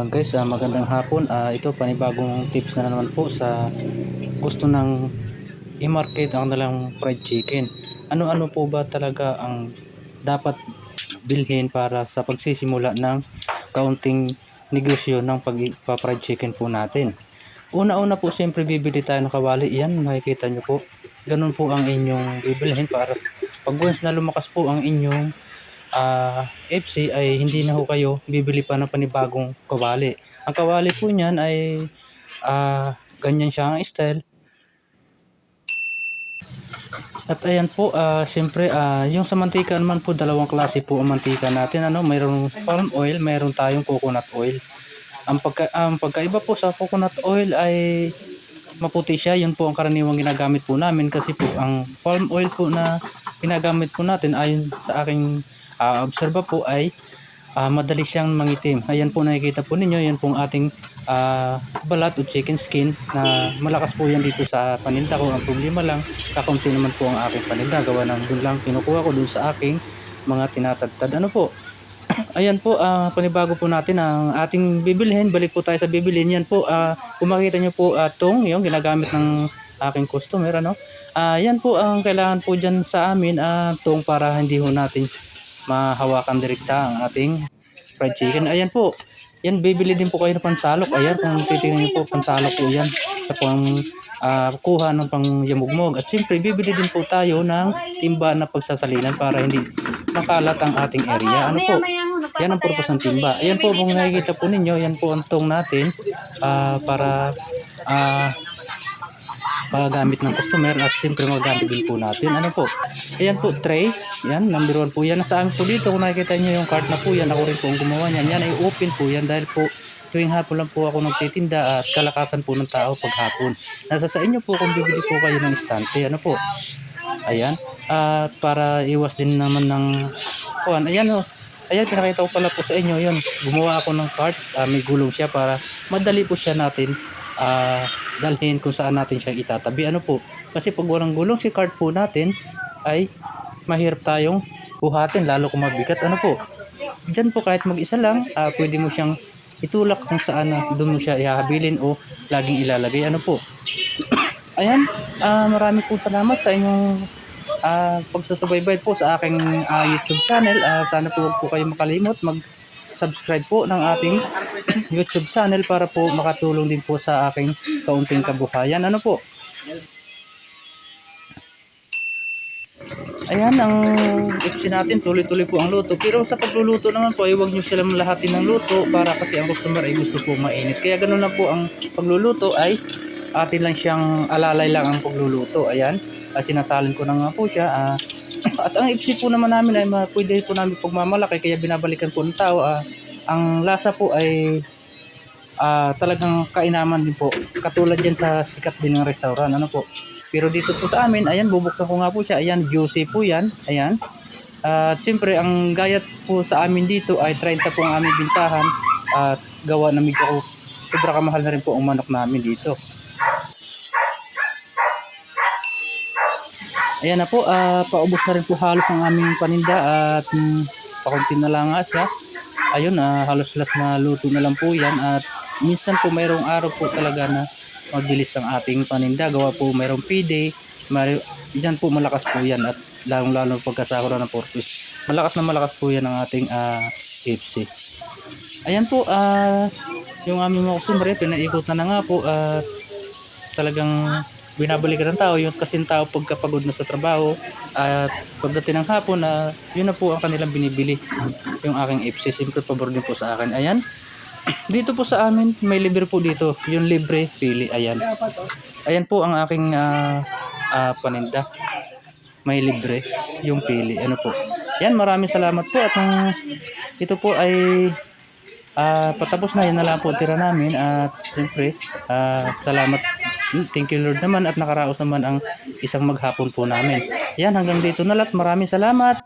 Guys, magandang hapon. Ito panibagong tips na naman po sa gusto ng i-market ang kanilang fried chicken. Ano-ano po ba talaga ang dapat bilhin para sa pagsisimula ng kaunting negosyo ng pag-fried chicken po natin? Una-una po, siyempre bibili tayo ng kawali. Yan, makikita nyo po. Ganun po ang inyong bibilhin para pag once na lumakas po ang inyong FC ay hindi na ho kayo bibili pa ng panibagong kawali. Ang kawali po niyan ay ganyan siya ang style. At ayan po, siyempre yung sa mantika naman po, dalawang klase po ang mantika natin. Mayroong palm oil, mayroon tayong coconut oil. Ang pagkaiba po sa coconut oil ay maputi siya. Yun po ang karaniwang ginagamit po namin kasi po ang palm oil po na ginagamit po natin ayon sa aking obserba po ay madali siyang mangitim. Ayan po, nakikita po ninyo, yan pong ating balat o chicken skin na malakas po yan dito sa paninda ko. Ang problema lang, kakaunti naman po ang aking paninda. Gawa ng dun lang kinukuha ko dun sa aking mga tinatagtad. Ayan po, panibago po natin ang ating bibilhin. Balik po tayo sa bibilhin. Yan po, kung makikita nyo po tong yung ginagamit ng aking customer. Yan po ang kailangan po dyan sa amin, tong para hindi ho natin mahawakan direkta ang ating fried chicken. Ayan po, yan, bibili din po kayo ng pansalok. Ayan, kung titingnan nyo po, pansalok po yan sa pang kuha ng pangyamugmog. At siyempre bibili din po tayo ng timba na pagsasalinan para hindi makalat ang ating area. Yan ang purpose ng timba. Ayan po, kung nakikita po ninyo, yan po ang tong natin para paggamit ng customer at siyempre magagamit din po natin. Ayan po, tray. Yan, number 1 po yan. At sa amin po dito, kung nakikita nyo yung cart na po yan, ako rin po ang gumawa niyan. Yan ay open po yan dahil po tuwing hapon lang po ako nagtitinda at kalakasan po ng tao pag hapon. Nasa sa inyo po kung bibili po kayo ng istante. Ayan. At para iwas din naman ng kuwan. Ayan o. Ayan, pinakita ko pala po sa inyo yun. Gumawa ako ng cart. May gulong siya para madali po siya natin dalhin kung saan natin siya itatabi. Kasi pag walang gulong si cart po natin ay mahirap tayong buhatin lalo kung mabigat. Diyan po kahit mag-isa lang, pwede mo siyang itulak kung saan doon mo siya ihahabilin o laging ilalagay. Ayan, marami po salamat sa inyong pagsusubaybay po sa aking YouTube channel. Sana po huwag po kayo makalimot mag-subscribe po ng ating YouTube channel para po makatulong din po sa aking kaunting kabuhayan. Ayan, ang FC natin, tuloy-tuloy po ang luto. Pero sa pagluluto naman po, ay huwag nyo silang lahatin ng luto para kasi ang customer ay gusto po mainit. Kaya ganun lang po ang pagluluto, ay atin lang siyang alalay lang ang pagluluto. Ayan, sinasalin ko na nga po siya. At ang FC po naman namin ay pwede po namin pagmamalaki, kaya binabalikan po ng tao. Ang lasa po ay talagang kainaman din po. Katulad yan sa sikat din ng restaurant. Pero dito po sa amin, ayan, bubuksan ko nga po siya. Ayan, juicy po yan. Ayan. At siyempre, ang gayat po sa amin dito ay 30 po ang aming bintahan. At gawa na medyo sobra kamahal na rin po ang manok namin dito. Ayan na po, paubos na rin po halos ang aming paninda at pakunti na lang nga siya. Ayun, halos last na luto na lang po yan. At minsan po mayroong araw po talaga na mabilis ang ating paninda. Gawa po mayroong PD, dyan po malakas po yan. At lalong-lalo pagkasahura ng porpoise, malakas na malakas po yan ang ating FC. Ayan po, yung aming mga customer, pinaikot na nga po at talagang binabalikan ng tao. Yung kasing tao pagkapagod na sa trabaho at pagdating ng hapon, yun na po ang kanilang binibili, yung aking FC. Siyempre pabor din po sa akin. Ayan, dito po sa amin may libre po dito, yung libre pili. Ayan po ang aking paninda, may libre yung pili. Yan, maraming salamat po. At ito po ay patapos na, yan na lang po tira namin. At siyempre salamat, thank you Lord naman, at nakaraos naman ang isang maghapon po namin. Yan, hanggang dito na lahat. Maraming salamat.